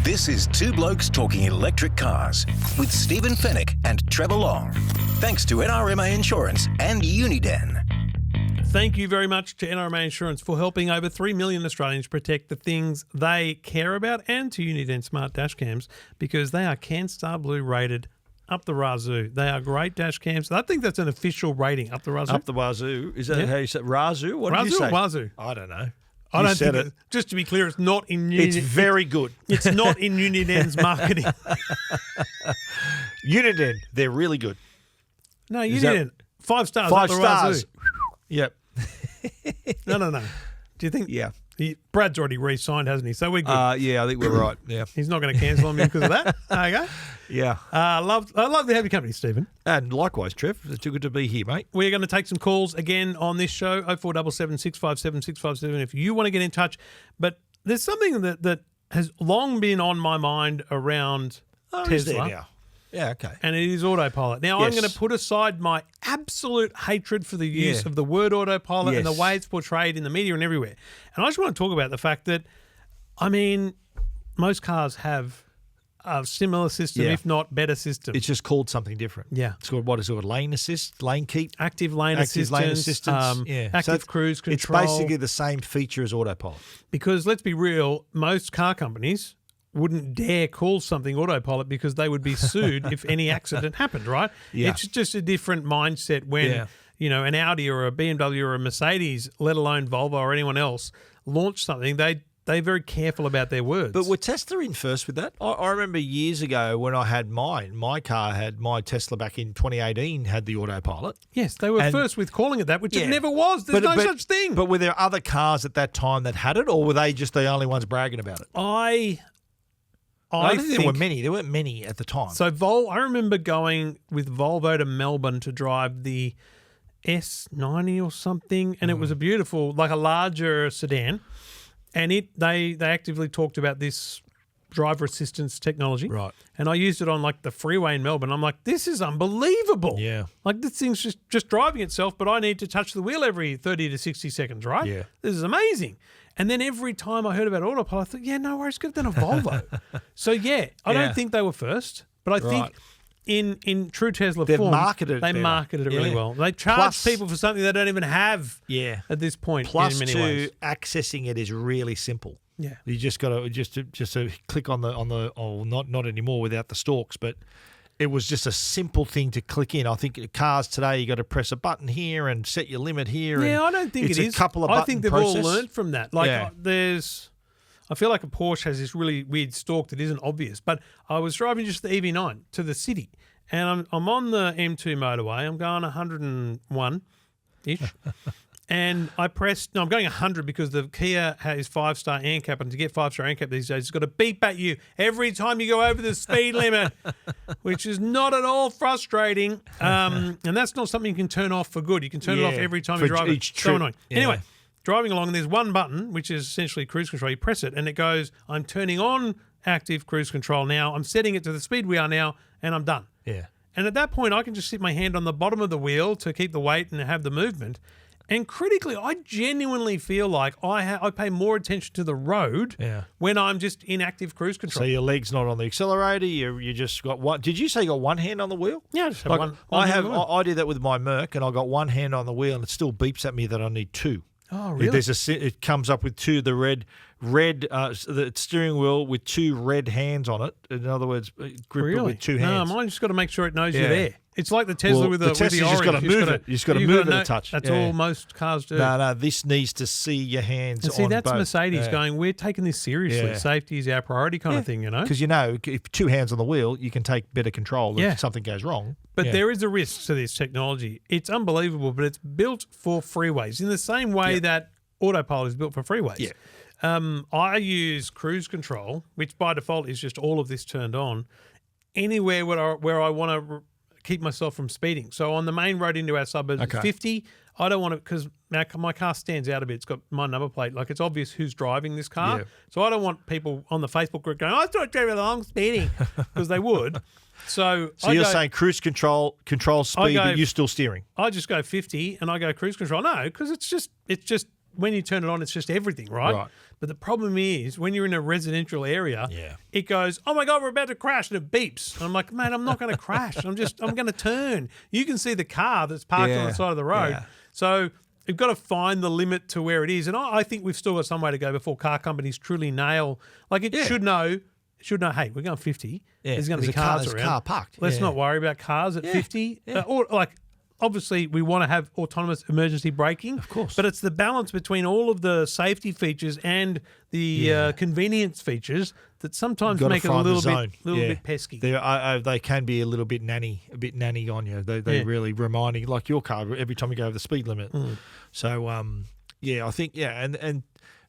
This is Two Blokes Talking Electric Cars with Stephen Fennick and Trevor Long. Thanks to NRMA Insurance and Uniden. Thank you very much to NRMA Insurance for helping over 3 million Australians protect the things they care about, and to Uniden Smart Dash Cams because they are CanStar Blue rated up the wazoo. They are great dash cams. I think that's an official rating, up the wazoo. Up the wazoo. Is that how you say razoo? What did you say? Razoo or wazoo? I don't know. I don't think it. Just to be clear, it's not in Uniden. It's very good. It's not in Uniden's marketing. Uniden, they're really good. No, Uniden. 5 stars. 5 up the stars. wazoo. Yep. No. Do you think? Yeah. Brad's already re-signed, hasn't he? So we're good. Yeah, I think we're right. Yeah. He's not going to cancel on me because of that. There you go. Yeah. I love to have your company, Stephen. And likewise, Trev. It's too good to be here, mate. We're going to take some calls again on this show, 0477 657 657, if you want to get in touch. But there's something that has long been on my mind around Tesla. Yeah, okay. And it is Autopilot. Now, Yes. I'm going to put aside my absolute hatred for the use of the word Autopilot and the way it's portrayed in the media and everywhere. And I just want to talk about the fact that, I mean, most cars have a similar system, if not better system. It's just called something different. Yeah. It's called, what is it, lane assist, lane keep? Active lane assistance. Active So cruise control. It's basically the same feature as Autopilot. Because let's be real, most car companies wouldn't dare call something Autopilot because they would be sued if any accident happened, right? Yeah. It's just a different mindset when, an Audi or a BMW or a Mercedes, let alone Volvo or anyone else, launch something, they're very careful about their words. But were Tesla in first with that? I remember years ago when I had my car had my Tesla back in 2018 had the Autopilot. Yes, they were first with calling it that, which it never was. There's no such thing. But were there other cars at that time that had it, or were they just the only ones bragging about it? I don't think there were many. There weren't many at the time. So I remember going with Volvo to Melbourne to drive the S90 or something, and it was a beautiful, like a larger sedan, and they actively talked about this driver assistance technology. Right. And I used it on like the freeway in Melbourne. I'm like, this is unbelievable. Yeah. Like this thing's just driving itself, but I need to touch the wheel every 30 to 60 seconds, right? Yeah. This is amazing. And then every time I heard about Autopilot, I thought, no worries, give them a Volvo. So, I don't think they were first, but I think in true Tesla form, marketed they better. marketed it really well. They charge people for something they don't even have at this point Plus, in many ways. accessing it is really simple. Yeah. You just got to just to click on the not anymore without the stalks, but it was just a simple thing to click in. I think cars today, you got to press a button here and set your limit here. Yeah, I don't think it's it is. a couple of I button think they've process. all learned from that. Like I feel like a Porsche has this really weird stalk that isn't obvious. But I was driving just the EV9 to the city, and I'm on the M2 motorway. I'm going 101-ish. And I'm going 100 because the Kia has 5-star ANCAP, and to get 5-star ANCAP these days, it's got to beep at you every time you go over the speed limit, which is not at all frustrating. And that's not something you can turn off for good. You can turn it off every time you drive each it. trip. So annoying. Yeah. Anyway, driving along, and there's one button, which is essentially cruise control. You press it, and it goes, I'm turning on active cruise control now. I'm setting it to the speed we are now, and I'm done. Yeah. And at that point, I can just sit my hand on the bottom of the wheel to keep the weight and have the movement. And critically, I genuinely feel like I pay more attention to the road when I'm just in active cruise control. So your leg's not on the accelerator. You just got one. Did you say you got one hand on the wheel? Yeah, I just have one hand on the wheel. I do that with my Merc, and I got one hand on the wheel, and it still beeps at me that I need two. Oh, really? It comes up with two. The the steering wheel with two red hands on it. In other words, grip it with two hands. No, mine just got to make sure it knows you're there. It's like the Tesla with the Tesla's Orange. just got to move it. You just got to move it a touch. That's all most cars do. No, this needs to see your hands. And see, on that's both. Mercedes going, we're taking this seriously. Yeah. Safety is our priority kind of thing, Because if two hands on the wheel, you can take better control if something goes wrong. But there is a risk to this technology. It's unbelievable, but it's built for freeways in the same way that Autopilot is built for freeways. Yeah. I use cruise control, which by default is just all of this turned on, anywhere where I want to keep myself from speeding. So on the main road into our suburbs, 50, I don't want to, because my car stands out a bit. It's got my number plate. Like, it's obvious who's driving this car. Yeah. So I don't want people on the Facebook group going, I thought Trevor along speeding, because they would. So you're saying cruise control speed, but you're still steering? I just go 50 and I go cruise control. No, because it's just when you turn it on, it's just everything, right? Right. But the problem is when you're in a residential area, Yeah. it goes, oh my God, we're about to crash, and it beeps. And I'm like, mate, I'm not going to crash. I'm going to turn. You can see the car that's parked on the side of the road. Yeah. So we've got to find the limit to where it is. And I think we've still got some way to go before car companies truly nail. Like it should know, hey, we're going 50. Yeah. There's going to be There's cars there's around. a car parked. Let's Yeah. not worry about cars at 50. Yeah. Or like, obviously, we want to have autonomous emergency braking. Of course. But it's the balance between all of the safety featers and the convenience features that sometimes Gotta make it a find the little zone. bit pesky. They can be a little bit nanny on you. They really reminding, like your car, every time you go over the speed limit. So, I think, and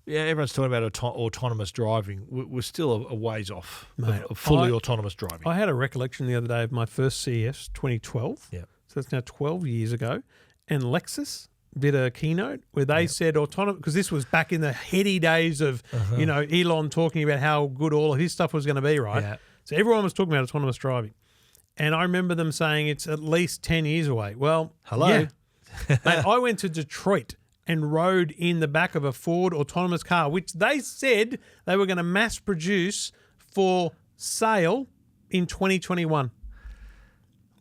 everyone's talking about autonomous driving. We're still a ways off of fully autonomous driving. I had a recollection the other day of my first CES 2012. Yeah. So that's now 12 years ago. And Lexus did a keynote where they said autonomous, because this was back in the heady days of, Elon talking about how good all of his stuff was going to be, right? Yeah. So everyone was talking about autonomous driving. And I remember them saying it's at least 10 years away. Well, Hello. yeah. Mate, I went to Detroit and rode in the back of a Ford autonomous car, which they said they were going to mass produce for sale in 2021.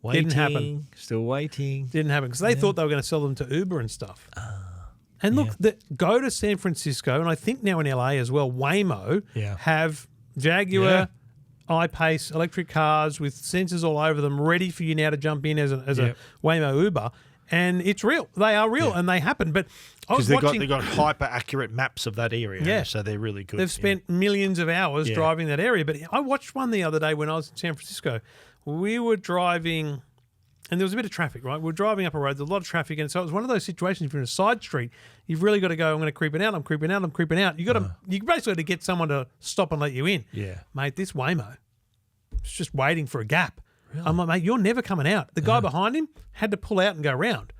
Waiting, Didn't happen. Still waiting. Didn't happen because they thought they were going to sell them to Uber and stuff. And look, go to San Francisco, and I think now in LA as well, Waymo have Jaguar I-Pace electric cars with sensors all over them ready for you now to jump in as a Waymo Uber. And it's real. They are real and they happen. But I was watching... They've got hyper-accurate maps of that area. Yeah. So they're really good. They've spent millions of hours driving that area. But I watched one the other day when I was in San Francisco. We were driving, and there was a bit of traffic, right? We were driving up a road, there's a lot of traffic, and so it was one of those situations if you're in a side street, you've really got to go, I'm going to creep it out, I'm creeping out. You basically got to get someone to stop and let you in. Yeah. Mate, this Waymo was just waiting for a gap. Really? I'm like, mate, you're never coming out. The guy behind him had to pull out and go round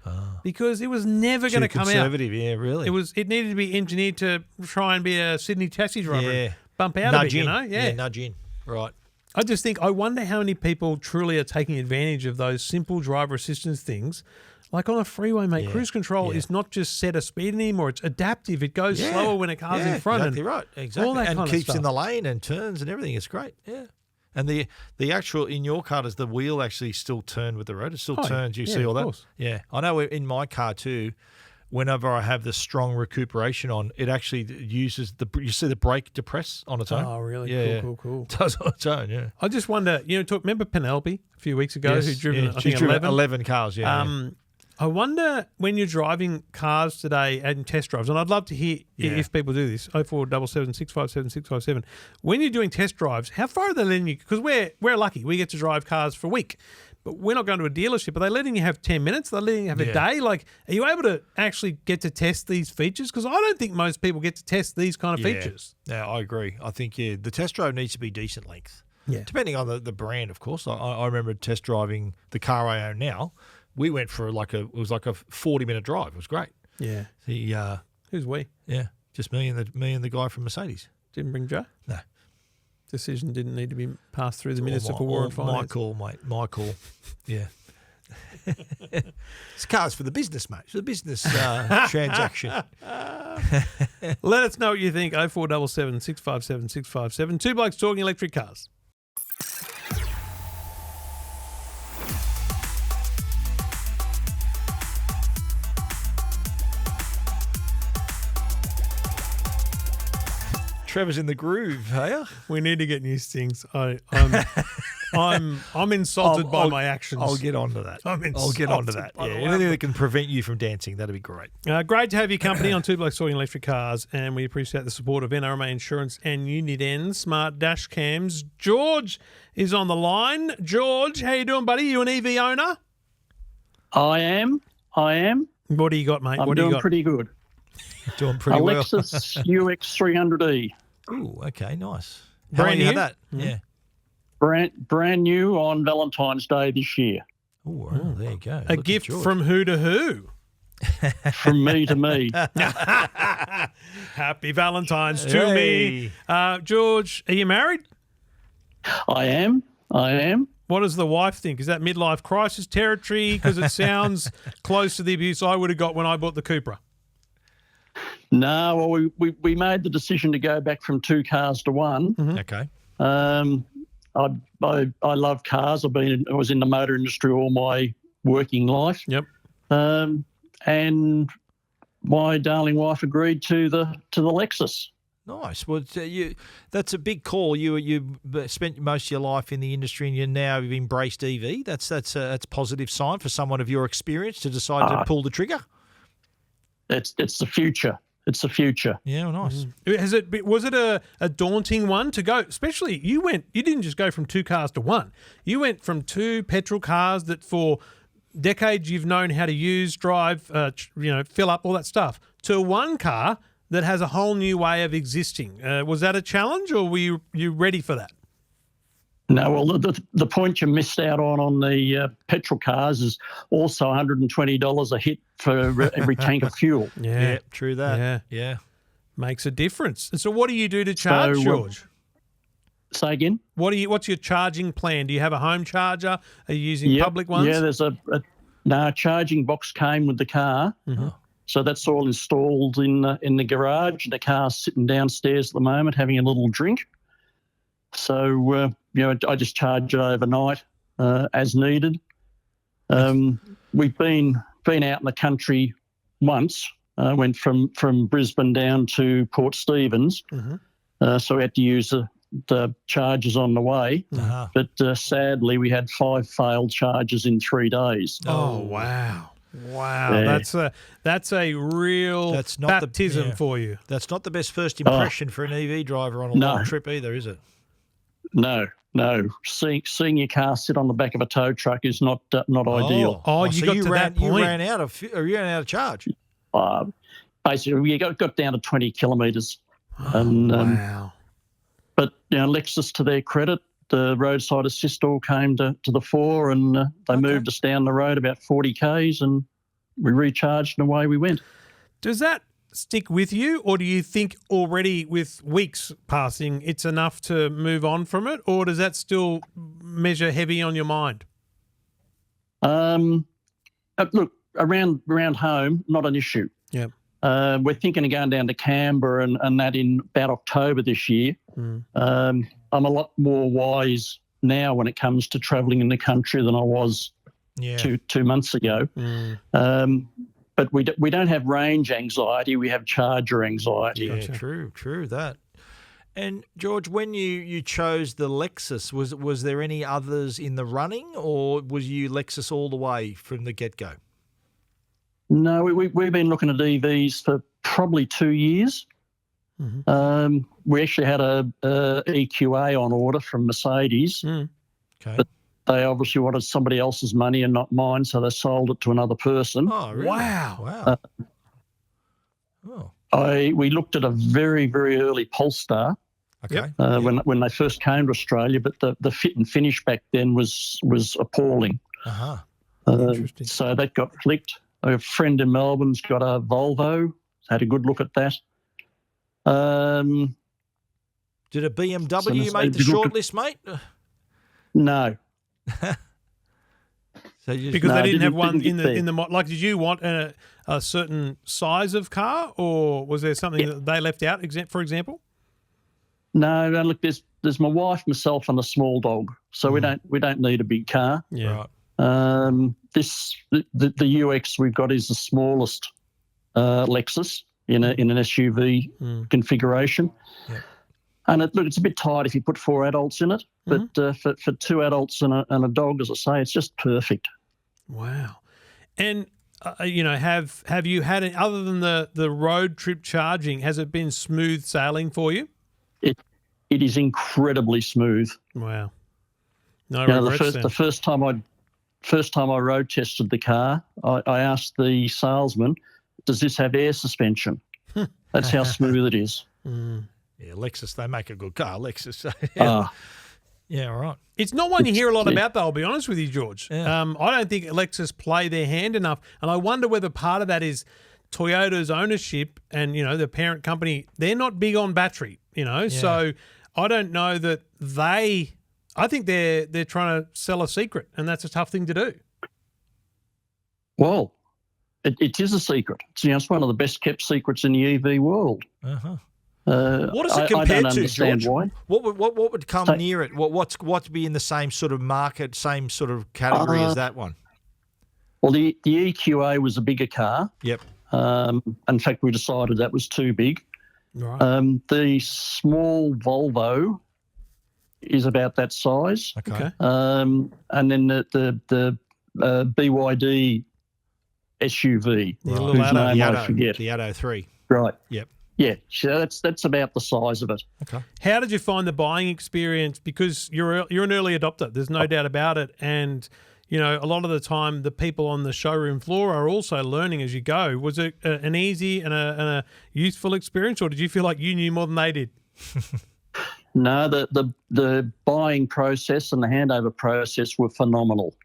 because it was never going to come out. Conservative, yeah, really. It needed to be engineered to try and be a Sydney taxi driver. Yeah. Bump out nudge a bit, in. Yeah, nudge in. Right. I just think, I wonder how many people truly are taking advantage of those simple driver assistance things. Like on a freeway, mate, cruise control is not just set a speed anymore. It's adaptive. It goes slower when a car's in front. Exactly right. Exactly. All that and kind of keeps stuff. in the lane and turns and everything. It's great. Yeah. And the actual, in your car, does the wheel actually still turn with the road? It still turns. You see all of that? Course. Yeah. I know in my car too, whenever I have the strong recuperation on, it actually uses you see the brake depress on its own. Oh, really? Yeah, Cool. It does on its own, yeah. I just wonder, remember Penelope a few weeks ago who driven, I she's think, driven 11? 11 cars, yeah. I wonder when you're driving cars today and test drives, and I'd love to hear if people do this, 0477 657 657. When you're doing test drives, how far are they letting you? Because we're lucky. We get to drive cars for a week. But we're not going to a dealership. Are they letting you have 10 minutes? Are they letting you have a day? Like, are you able to actually get to test these features? Because I don't think most people get to test these kind of features. Yeah, I agree. I think, the test drive needs to be decent length. Yeah. Depending on the brand, of course. I remember test driving the car I own now. We went for it was like a 40-minute drive. It was great. Yeah. Who's we? Yeah, just me and the guy from Mercedes. Didn't bring Joe? No. Decision didn't need to be passed through the Minister for War and Finance. My call, mate. My call. Yeah. This car's for the business, mate. It's for the business transaction. Let us know what you think. 0477 657 657. Two Blokes Talking Electric Cars. Trevors in the groove, hey? We need to get new things. I'm insulted by my actions. I'll get onto that. I'll get onto that. Yeah, anything that can prevent you from dancing, that'd be great. Great to have your company on Two Blokes Talking Electric Cars, and we appreciate the support of NRMA Insurance and Uniden Smart Dash Cams. George is on the line. George, how you doing, buddy? You an EV owner? I am. What do you got, mate? I'm what do you doing got? pretty good. Doing pretty well. Lexus UX300e. Ooh, okay, nice. Brand How long you new? had that? Mm-hmm. Yeah. Brand new on Valentine's Day this year. Oh, there you go. A gift from who to who? From me to me. Happy Valentine's to me. George, are you married? I am. What does the wife think? Is that midlife crisis territory? Because it sounds close to the abuse I would have got when I bought the Cupra. No, well, we made the decision to go back from 2 cars to 1. Okay. I love cars. I was in the motor industry all my working life. Yep. And my darling wife agreed to the Lexus. Nice. Well, that's a big call. You spent most of your life in the industry, and you've embraced EV. That's a positive sign for someone of your experience to decide to pull the trigger. It's the future. It's the future. Yeah, nice. Was it a daunting one to go? Especially you didn't just go from 2 cars to 1. You went from 2 petrol cars that for decades you've known how to use, drive, fill up, all that stuff, to 1 car that has a whole new way of existing. Was that a challenge, or were you ready for that? No, well, the point you missed out on the petrol cars is also $120 a hit for every tank of fuel. Yeah, true that. Yeah. Makes a difference. And so what do you do to charge, George? Say again? What's your charging plan? Do you have a home charger? Are you using public ones? Yeah, there's a charging box came with the car. Mm-hmm. So that's all installed in the garage. The car's sitting downstairs at the moment having a little drink. So, I just charge it overnight as needed. We've been out in the country once. Went from Brisbane down to Port Stephens. Mm-hmm. So we had to use the chargers on the way. Uh-huh. But sadly, we had 5 failed charges in 3 days. Oh, wow. Wow, Yeah. that's a real baptism for you. That's not the best first impression for an EV driver on a long trip either, is it? No. Seeing your car sit on the back of a tow truck is not ideal. You so got to that point. You ran out of charge. Basically, we got down to 20 kilometres. Wow. But Lexus, to their credit, the roadside assist all came to the fore, and they moved us down the road about 40 k's, and we recharged and away we went. Does that stick with you, or do you think already with weeks passing it's enough to move on from it, or does that still measure heavy on your mind? Look, around home, not an issue. Yeah. We're thinking of going down to Canberra and that in about October this year. I'm a lot more wise now when it comes to travelling in the country than I was 2 months ago. But we don't have range anxiety, we have charger anxiety. Yeah, true that. And George, when you chose the Lexus, was there any others in the running, or was you Lexus all the way from the get-go? No, we've been looking at EVs for probably 2 years. Mm-hmm. We actually had a EQA on order from Mercedes. Okay. But they obviously wanted somebody else's money and not mine, so they sold it to another person. Oh, really? Wow. We looked at a very, very early Polestar. Okay. When they first came to Australia, but the fit and finish back then was appalling. Uh-huh. Interesting. So that got flicked. A friend in Melbourne's got a Volvo, had a good look at that. Did a BMW make the shortlist, mate? No. Because they didn't have one in the like. Did you want a certain size of car, or was there something that they left out? For example. No. Look, there's my wife, myself, and a small dog, so we don't need a big car. Yeah. Right. The UX we've got is the smallest Lexus in an SUV configuration. Yeah. And it's a bit tight if you put 4 adults in it, but for 2 adults and a dog, as I say, it's just perfect. Wow. And have you had it, other than the road trip charging? Has it been smooth sailing for you? It is incredibly smooth. Wow. No regrets then. The first time I road tested the car, I asked the salesman, "Does this have air suspension?" That's how smooth it is. Yeah, Lexus, they make a good car, Lexus. Yeah, all right. It's not one you hear a lot about, though, I'll be honest with you, George. I don't think Lexus play their hand enough, and I wonder whether part of that is Toyota's ownership and, the parent company. They're not big on battery, so I don't know that I think they're trying to sell a secret, and that's a tough thing to do. Well, it is a secret. It's one of the best kept secrets in the EV world. Uh-huh. What does it I compare don't to, understand George? why. What would come near it? What's be in the same sort of market, same sort of category as that one? Well, the EQA was a bigger car. Yep. In fact, we decided that was too big. Right. The small Volvo is about that size. Okay. And then the BYD SUV, The little whose Atto. name I forget. The Atto 3. Right. Yep. Yeah, so that's about the size of it. Okay. How did you find the buying experience? Because you're an early adopter. There's no doubt about it. And, you know, a lot of the time the people on the showroom floor are also learning as you go. Was it an easy and a useful experience, or did you feel like you knew more than they did? No, the buying process and the handover process were phenomenal.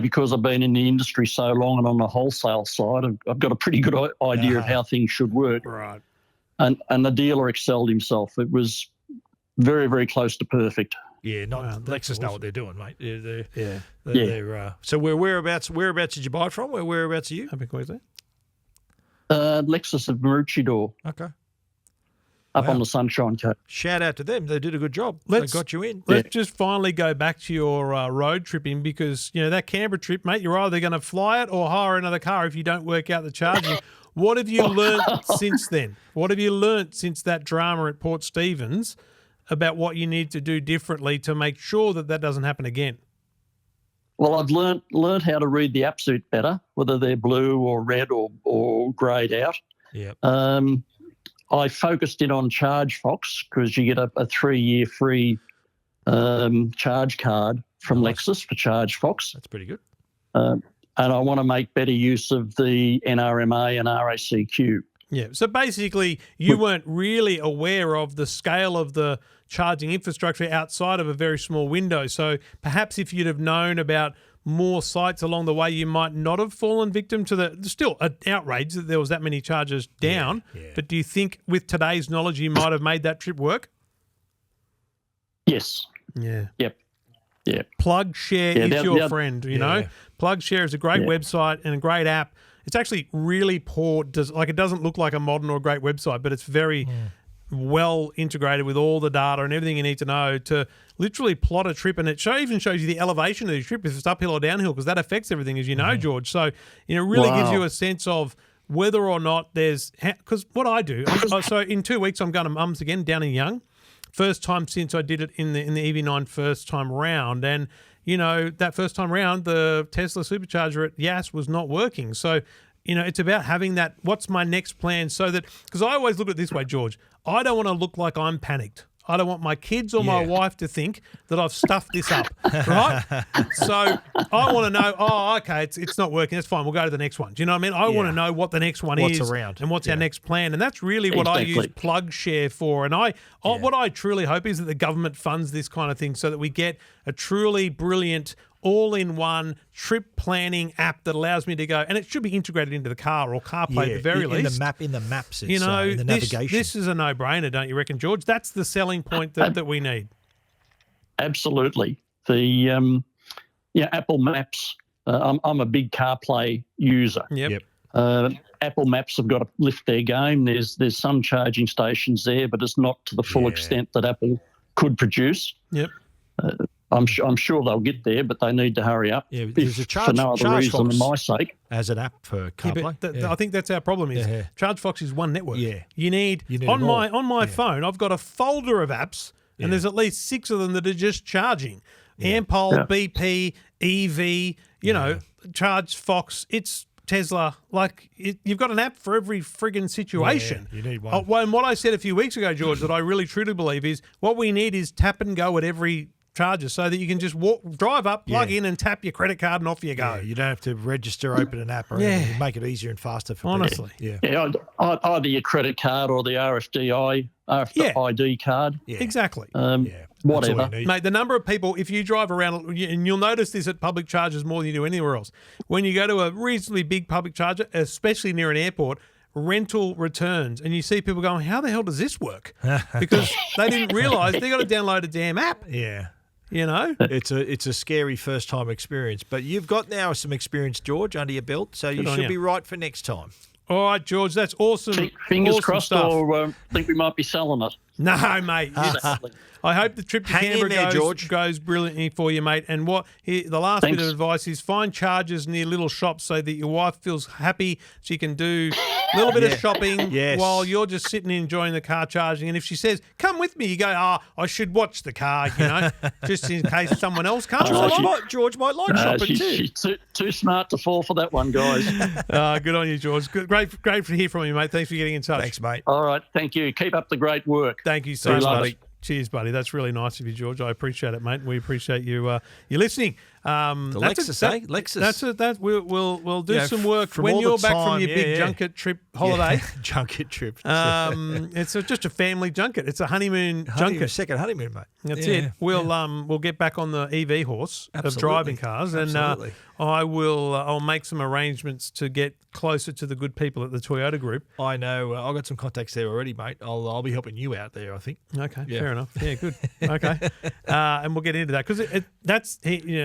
Because I've been in the industry so long and on the wholesale side, I've got a pretty good idea of how things should work. Right. And the dealer excelled himself. It was very, very close to perfect. Yeah, Lexus awesome. know what they're doing, mate. Yeah. They're, so whereabouts did you buy it from? Whereabouts are you? Happy Queensland. Lexus of Maroochydore, Okay. up on the Sunshine Coast. Shout out to them. They did a good job. They got you in. Let's just finally go back to your road tripping, because, you know, that Canberra trip, mate, you're either going to fly it or hire another car if you don't work out the charging. What have you learnt since then? What have you learnt since that drama at Port Stephens about what you need to do differently to make sure that doesn't happen again? Well, I've learnt how to read the app suit better, whether they're blue or red or greyed out. Yep. I focused in on ChargeFox because you get a 3-year free charge card from Lexus for ChargeFox. That's pretty good. And I want to make better use of the NRMA and RACQ. Yeah. So basically, you weren't really aware of the scale of the charging infrastructure outside of a very small window. So perhaps if you'd have known about more sites along the way, you might not have fallen victim to still an outrage that there was that many chargers down. Yeah. But do you think with today's knowledge you might have made that trip work? Yes. Yeah. Yep. Yeah. Plugshare is your friend, you know. Plugshare is a great website and a great app. It's actually really poor. It doesn't look like a modern or great website, but it's very well integrated with all the data and everything you need to know to literally plot a trip. And it even shows you the elevation of the trip, if it's uphill or downhill, because that affects everything, as you know, George. So, you know, it really gives you a sense of whether or not there's, because what I do, so in 2 weeks I'm going to Mum's again down in Young. First time since I did it in the EV9 first time round. And, you know, that first time round, the Tesla supercharger at Yass was not working. So, you know, it's about having that, what's my next plan, so that, because I always look at it this way, George, I don't want to look like I'm panicked. I don't want my kids or my wife to think that I've stuffed this up, right? So I want to know, okay, it's not working. That's fine. We'll go to the next one. Do you know what I mean? I want to know what the next one is. What's around. And what's our next plan. And that's really what I use Plugshare for. And what I truly hope is that the government funds this kind of thing so that we get a truly brilliant all-in-one trip planning app that allows me to go, and it should be integrated into the car or CarPlay at the very least. In the maps, it's, you know, in the navigation. This is a no-brainer, don't you reckon, George? That's the selling point that we need. Absolutely. The Apple Maps. I'm a big CarPlay user. Yep. Apple Maps have got to lift their game. There's some charging stations there, but it's not to the full extent that Apple could produce. Yep. I'm sure they'll get there, but they need to hurry up. Yeah, there's a for no other reason than my sake. As an app for CarPlay. I think that's our problem. Is ChargeFox is one network. Yeah. You need on my phone. I've got a folder of apps, and there's at least 6 of them that are just charging. Ampol, BP, EV. You know, ChargeFox. It's Tesla. You've got an app for every friggin' situation. Yeah, you need one. And what I said a few weeks ago, George, that I really truly believe is what we need is tap and go at every charger, so that you can just drive up, plug in, and tap your credit card, and off you go. Yeah, you don't have to register, open an app, or anything. Make it easier and faster for honestly. people. Either your credit card or the RFID card. Yeah. Exactly. Whatever. Mate, the number of people, if you drive around, and you'll notice this at public chargers more than you do anywhere else, when you go to a reasonably big public charger, especially near an airport, rental returns, and you see people going, how the hell does this work? Because they didn't realise they got to download a damn app. Yeah. You know, it's a scary first time experience, but you've got now some experience, George, under your belt, so you should be right for next time. All right, George, that's awesome. Fingers awesome crossed, stuff. or think we might be selling it. No, mate. I hope the trip to Canberra goes brilliantly for you, mate. And the last bit of advice is find chargers near little shops so that your wife feels happy. She can do a little bit of shopping while you're just sitting enjoying the car charging. And if she says, come with me, you go, I should watch the car, just in case someone else comes along. George might like shopping too. She's too smart to fall for that one, guys. Good on you, George. Great to hear from you, mate. Thanks for getting in touch. Thanks, mate. All right. Thank you. Keep up the great work. Thank you so much. Buddy. Cheers, buddy. That's really nice of you, George. I appreciate it, mate. We appreciate you listening. Lexus. Lexus. We'll do some work when you're back from your big junket trip holiday. Junket trip. It's just a family junket. It's a honeymoon junket. Second honeymoon, mate. That's it. We'll get back on the EV horse of driving cars, and I'll make some arrangements to get closer to the good people at the Toyota Group. I know. I've got some contacts there already, mate. I'll be helping you out there, I think. Okay, fair enough. Yeah, good. Okay, and we'll get into that because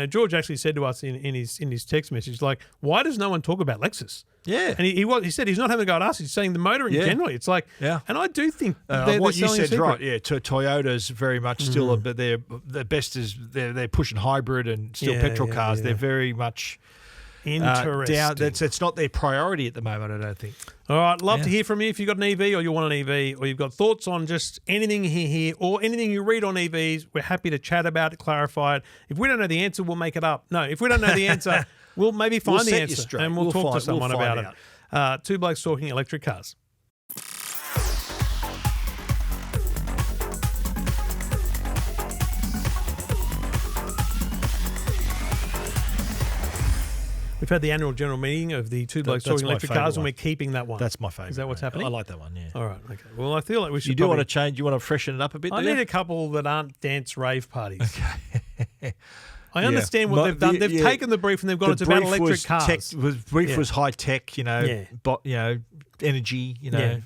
George actually said to us in his text message, like, why does no one talk about Lexus? Yeah, and he said he's not having a go at us. He's saying the motoring generally. It's like, and I do think what you said is right. Yeah, Toyota's very much still, but their best is they're pushing hybrid and still petrol cars. They're very much interesting. It's not their priority at the moment, I don't think. All right, love to hear from you if you've got an EV or you want an EV or you've got thoughts on just anything here or anything you read on EVs. We're happy to chat about it, clarify it. If we don't know the answer, we'll make it up. No, if we don't know the answer, we'll maybe find the answer and we'll talk to someone about it. Two Blokes Talking Electric Cars. We've had the annual general meeting of the Two Blokes Talking Electric Cars, and we're keeping that one. That's my favourite. Is that what's happening? I like that one, yeah. All right, okay. Well, I feel like we should. You do want to change? You want to freshen it up a bit? I need a couple that aren't dance rave parties. Okay. I understand what they've done. They've taken the brief and they've gone into about electric cars. The brief was high tech, energy,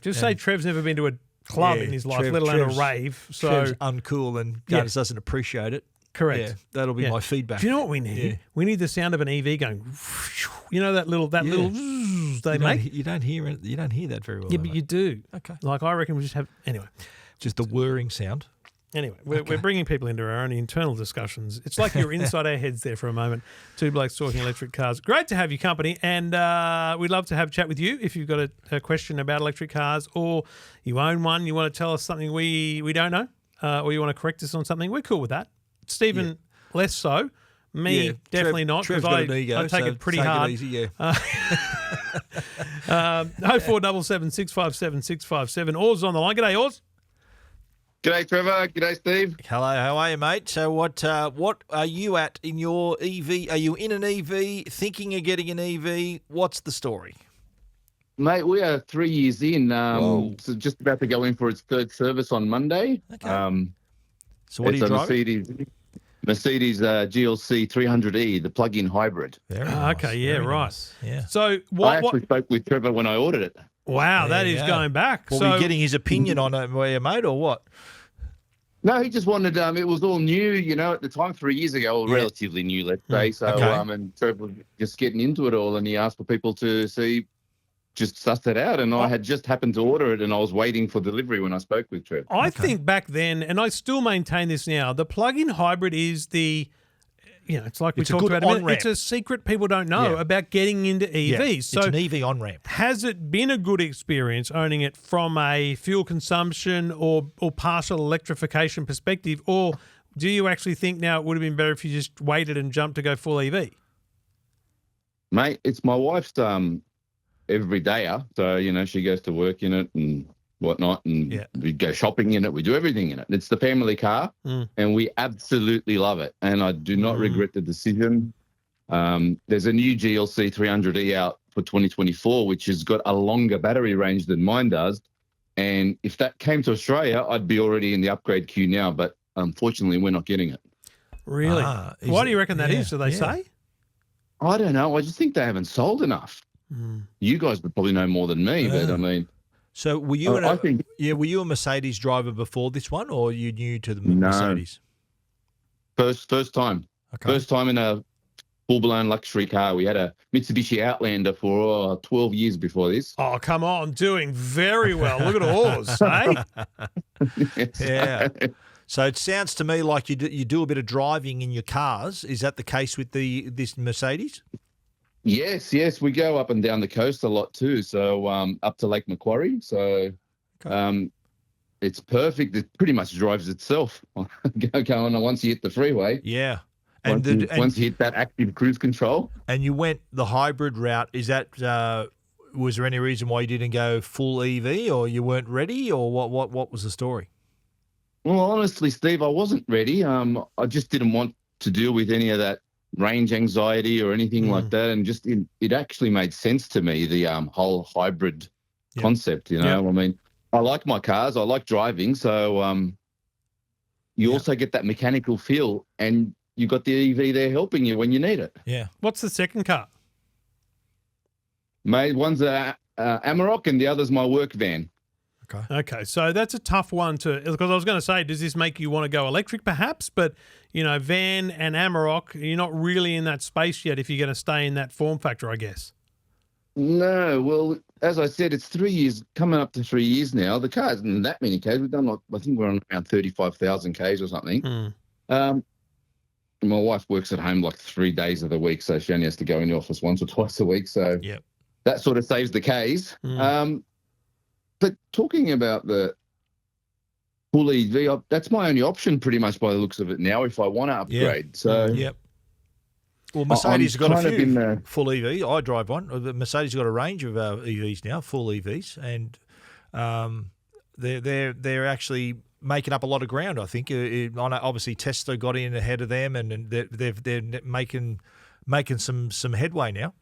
Just say Trev's never been to a club in his life, let alone a rave. So Trev's uncool and doesn't appreciate it. Correct. Yeah, that'll be my feedback. Do you know what we need? Yeah. We need the sound of an EV going. That little they make. You don't hear it. You don't hear that very well. Yeah, but you do. Okay. Like I reckon we just have anyway. Just the whirring sound. Anyway, we're bringing people into our own internal discussions. It's like you're inside our heads there for a moment. Two Blokes Talking Electric Cars. Great to have you company, and we'd love to have a chat with you if you've got a question about electric cars or you own one, you want to tell us something we don't know, or you want to correct us on something. We're cool with that. Stephen, less so. Me, definitely not, because I take it pretty hard. It easy, 0477 657 657. Oz on the line. G'day, Oz. G'day, Trevor. G'day, Steve. Hello, how are you, mate? So what are you at in your EV? Are you in an EV, thinking of getting an EV? What's the story? Mate, we are 3 years in, so just about to go in for its third service on Monday. Okay. So what are you driving? Mercedes GLC 300e, the plug-in hybrid. Nice. Okay, yeah, right. Nice. Yeah. So I actually spoke with Trevor when I ordered it. Wow, that is going back. Well, were you getting his opinion on it, mate, or what? No, he just wanted. It was all new, at the time 3 years ago, or relatively new, let's say. So, and Trevor was just getting into it all, and he asked for people to just suss it out, and I had just happened to order it, and I was waiting for delivery when I spoke with Trev. I think back then, and I still maintain this now, the plug-in hybrid is it's like we talked about a minute. It's a secret people don't know about getting into EVs. Yeah, so it's an EV on-ramp. Has it been a good experience owning it from a fuel consumption or partial electrification perspective, or do you actually think now it would have been better if you just waited and jumped to go full EV? Mate, it's my wife's everydayer. So, she goes to work in it and whatnot, and we go shopping in it. We do everything in it. It's the family car, and we absolutely love it. And I do not regret the decision. There's a new GLC 300e out for 2024, which has got a longer battery range than mine does. And if that came to Australia, I'd be already in the upgrade queue now. But unfortunately, we're not getting it. Really? Why do you reckon that is? Do they say? I don't know. I just think they haven't sold enough. You guys would probably know more than me, but I mean. So were you were you a Mercedes driver before this one, or are you new to the Mercedes? First time. Okay. First time in a full-blown luxury car. We had a Mitsubishi Outlander for 12 years before this. Oh, come on. Doing very well. Look at ours, eh? Yes. Yeah. So it sounds to me like you do a bit of driving in your cars. Is that the case with this Mercedes? Yes. We go up and down the coast a lot too. So up to Lake Macquarie. So it's perfect. It pretty much drives itself going on once you hit the freeway. Yeah. Once you hit that active cruise control. And you went the hybrid route. Is that was there any reason why you didn't go full EV, or you weren't ready, or what was the story? Well, honestly, Steve, I wasn't ready. I just didn't want to deal with any of that range anxiety or anything like that, and just it actually made sense to me, the whole hybrid concept. You know, I mean, I like my cars, I like driving, so you also get that mechanical feel, and you got the EV there helping you when you need it. Yeah. What's the second car? Mate, one's a Amarok and the other's my work van. Okay, so that's a tough one because I was going to say, does this make you want to go electric perhaps? But, you know, van and Amarok, you're not really in that space yet if you're going to stay in that form factor, I guess. No, well, as I said, it's 3 years, coming up to 3 years now. The car isn't that many Ks. We've done, I think we're on around 35,000 Ks or something. My wife works at home like 3 days of the week, so she only has to go in the office once or twice a week. So that sort of saves the Ks. But talking about the full EV, that's my only option pretty much by the looks of it now if I want to upgrade. So Well, Mercedes has got a few full EV. I drive one. Mercedes has got a range of EVs now, full EVs, and they're actually making up a lot of ground, I think. Obviously, Tesla got in ahead of them, and they're making some headway now.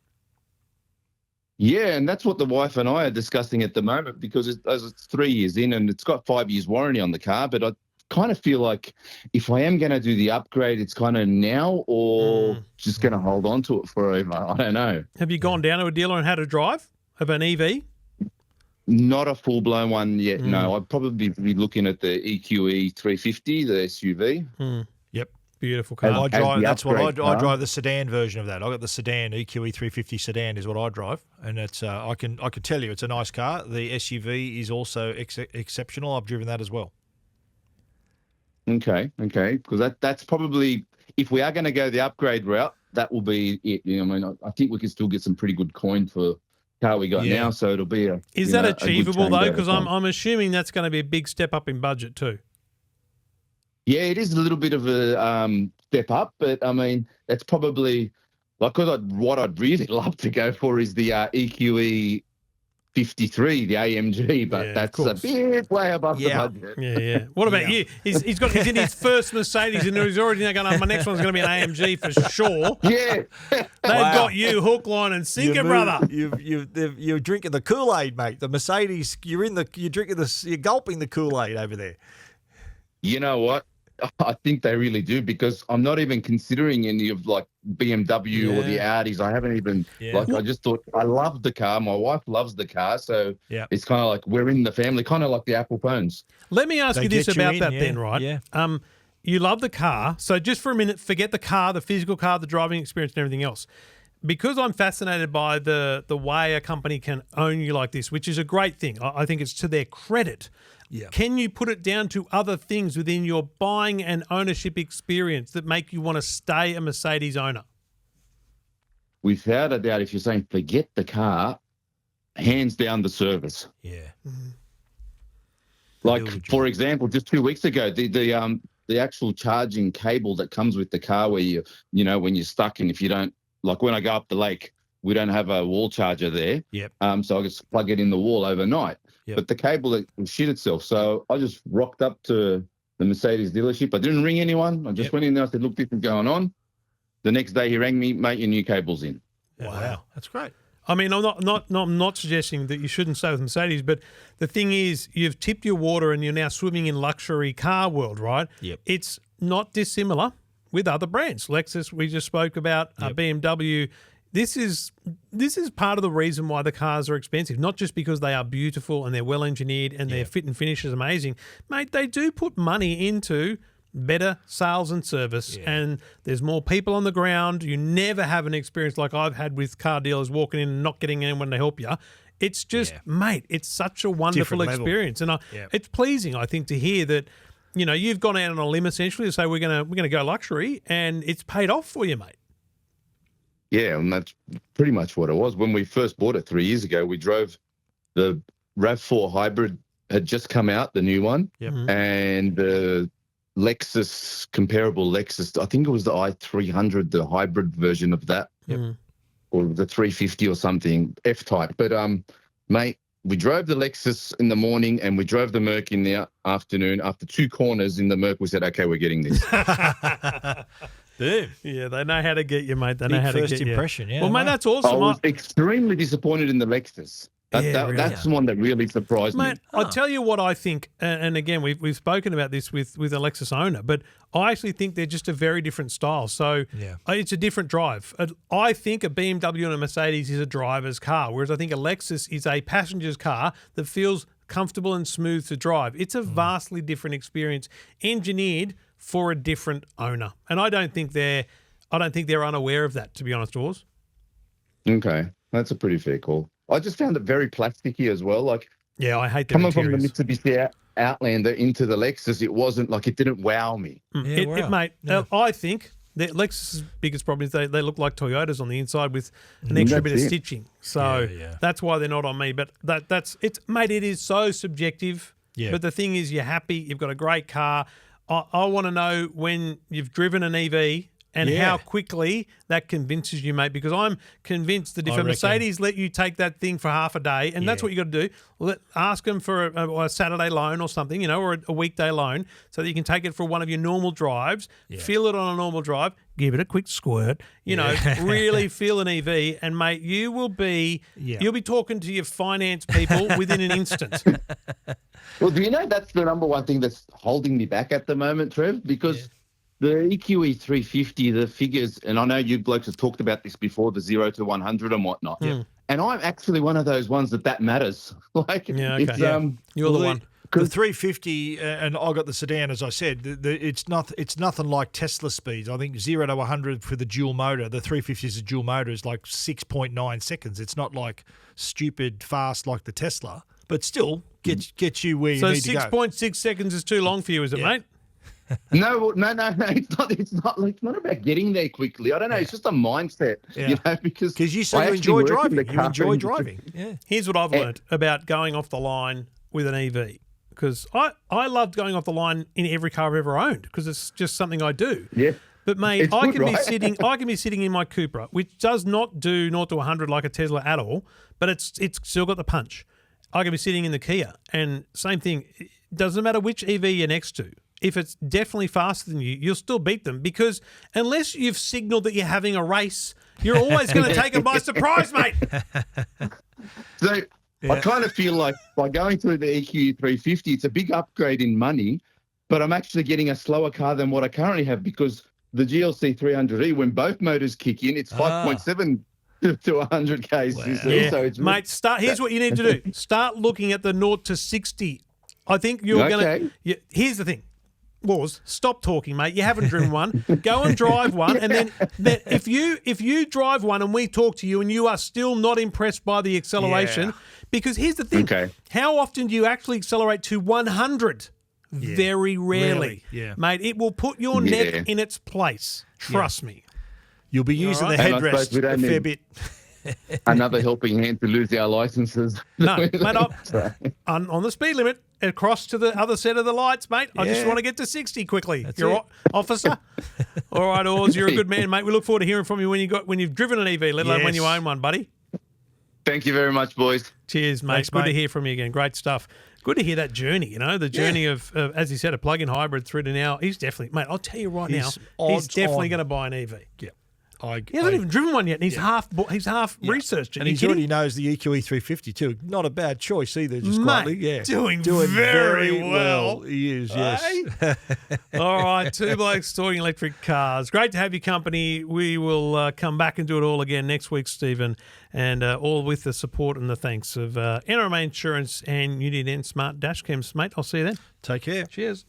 Yeah, and that's what the wife and I are discussing at the moment, because it's 3 years in and it's got 5 years warranty on the car, but I kind of feel like if I am going to do the upgrade, it's kind of now or just going to hold on to it forever. I don't know. Have you gone down to a dealer and had a drive of an EV? Not a full-blown one yet, no. I'd probably be looking at the EQE 350, the SUV. Yep. Beautiful car. I drive the sedan version of that. I got the sedan, EQE 350 sedan is what I drive, and it's I can tell you it's a nice car. The SUV is also exceptional. I've driven that as well. Okay, because that's probably, if we are going to go the upgrade route, that will be it. You know, I mean, I think we can still get some pretty good coin for the car we got now, so it'll be a. Is that achievable though? Because I'm assuming that's going to be a big step up in budget too. Yeah, it is a little bit of a step up, but I mean, that's probably what I'd really love to go for is the EQE 53, the AMG, but that's a bit way above the budget. Yeah. What about you? He's in his first Mercedes, and he's already now going, my next one's going to be an AMG for sure. Yeah. They've got you hook, line, and sinker, brother. You're drinking the Kool-Aid, mate. The Mercedes, you're gulping the Kool-Aid over there. You know what? I think they really do, because I'm not even considering any of like BMW or the Audis. I haven't even I just thought I love the car. My wife loves the car, so it's kind of like we're in the family, kind of like the Apple phones. Let me ask you this about that then, right? Yeah. You love the car, so just for a minute, forget the car, the physical car, the driving experience, and everything else. Because I'm fascinated by the way a company can own you like this, which is a great thing. I think it's to their credit. Yeah. Can you put it down to other things within your buying and ownership experience that make you want to stay a Mercedes owner? Without a doubt, if you're saying forget the car, hands down the service. Yeah. Mm-hmm. Like, for example, just 2 weeks ago, the actual charging cable that comes with the car where you know, when you're stuck, and if you don't, like when I go up the lake, we don't have a wall charger there. Yep. So I just plug it in the wall overnight. Yep. But the cable that shit itself. So I just rocked up to the Mercedes dealership. I didn't ring anyone. I just went in there. I said, look, this is going on. The next day he rang me, mate, your new cable's in. Wow. That's great. I mean, I'm not suggesting that you shouldn't stay with Mercedes, but the thing is, you've tipped your water and you're now swimming in luxury car world, right? Yep. It's not dissimilar with other brands. Lexus, we just spoke about, BMW. This is part of the reason why the cars are expensive, not just because they are beautiful and they're well engineered and their fit and finish is amazing. Mate, they do put money into better sales and service, and there's more people on the ground. You never have an experience like I've had with car dealers walking in and not getting anyone to help you. It's just, mate, it's such a wonderful experience. And it's pleasing, I think, to hear that, you know, you've gone out on a limb essentially to say we're gonna go luxury, and it's paid off for you, mate. Yeah, and that's pretty much what it was. When we first bought it 3 years ago, we drove the RAV4 hybrid had just come out, the new one, and the Lexus, comparable Lexus, I think it was the i300, the hybrid version of that, or the 350 or something, F-Type. But, mate, we drove the Lexus in the morning and we drove the Merc in the afternoon. After 2 corners in the Merc, we said, okay, we're getting this. Damn. Yeah, they know how to get you, mate. They know how to get you. First impression, yeah. Well, mate, that's awesome. I was extremely disappointed in the Lexus. That's the one that really surprised me. Mate, I'll tell you what I think, and again, we've spoken about this with a Lexus owner, but I actually think they're just a very different style. So it's a different drive. I think a BMW and a Mercedes is a driver's car, whereas I think a Lexus is a passenger's car that feels comfortable and smooth to drive. It's a vastly different experience, engineered for a different owner, and I don't think they're unaware of that, to be honest, Oz. Okay, that's a pretty fair call. I just found it very plasticky as well. Like, I hate the coming interiors. from the Mitsubishi Outlander into the Lexus, it wasn't like, it didn't wow me. Mate, I think that Lexus's biggest problem is they look like Toyotas on the inside with an extra bit of stitching. So that's why they're not on me. But mate, it is so subjective. Yeah. But the thing is, you're happy, you've got a great car. I want to know when you've driven an EV and how quickly that convinces you, mate, because I'm convinced that if a Mercedes let you take that thing for half a day, and that's what you got to do, ask them for a Saturday loan or something, you know, or a weekday loan, so that you can take it for one of your normal drives, feel it on a normal drive, give it a quick squirt, you know, really feel an EV, and, mate, you will be you'll be talking to your finance people within an instant. Well, do you know that's the number one thing that's holding me back at the moment, Trev? Because the EQE 350, the figures, and I know you blokes have talked about this before, the 0 to 100 and whatnot. Yeah. And I'm actually one of those ones that matters. Like, you're the one. The 350, and I got the sedan, as I said. It's nothing like Tesla speeds. I think 0 to 100 for the dual motor. The 350 is a dual motor, is like 6.9 seconds. It's not like stupid fast like the Tesla, but still gets you where you need to go. So 6.6 seconds is too long for you, is it, mate? No, it's not about getting there quickly. I don't know. It's just a mindset, you know, because you say you enjoy driving. You enjoy driving. Yeah. Here's what I've learned about going off the line with an EV, because I loved going off the line in every car I've ever owned, because it's just something I do. Yeah. But, mate, I can be sitting in my Cupra, which does not do 0 to 100 like a Tesla at all, but it's still got the punch. I can be sitting in the Kia, and same thing. It doesn't matter which EV you're next to. If it's definitely faster than you, you'll still beat them, because unless you've signaled that you're having a race, you're always going to take them by surprise, mate. So I kind of feel like by going through the EQE 350, it's a big upgrade in money, but I'm actually getting a slower car than what I currently have, because the GLC 300e, when both motors kick in, it's 5.7 to 100 k's. Wow. So it's mate, here's what you need to do. Start looking at the 0 to 60. I think you're going to... Here's the thing. Wars, stop talking, mate. You haven't driven one. Go and drive one, and then if you drive one and we talk to you and you are still not impressed by the acceleration, because here's the thing: how often do you actually accelerate to 100? Very rarely, mate. It will put your neck in its place. Trust me. You'll be using the headrest a fair bit. Another helping hand to lose our licenses. No, mate, on the speed limit, across to the other set of the lights, mate. I just want to get to 60 quickly. You're officer. All right, Oz, you're a good man, mate. We look forward to hearing from you when you've driven an EV, let alone when you own one, buddy. Thank you very much, boys. Cheers, mate. Thanks, good to hear from you again. Great stuff. Good to hear that journey, you know, the journey of, as he said, a plug-in hybrid through to now. He's definitely, mate, I'll tell you right now, he's definitely going to buy an EV. Yeah. He hasn't even driven one yet, and he's half researched it. And he already knows the EQE 350 too. Not a bad choice either, just quietly. Yeah, doing very well. He is, yes. All right, Two Blokes Talking Electric Cars. Great to have your company. We will come back and do it all again next week, Stephen, and all with the support and the thanks of NRMA Insurance and UDN Smart Dashcams, mate. I'll see you then. Take care. Cheers.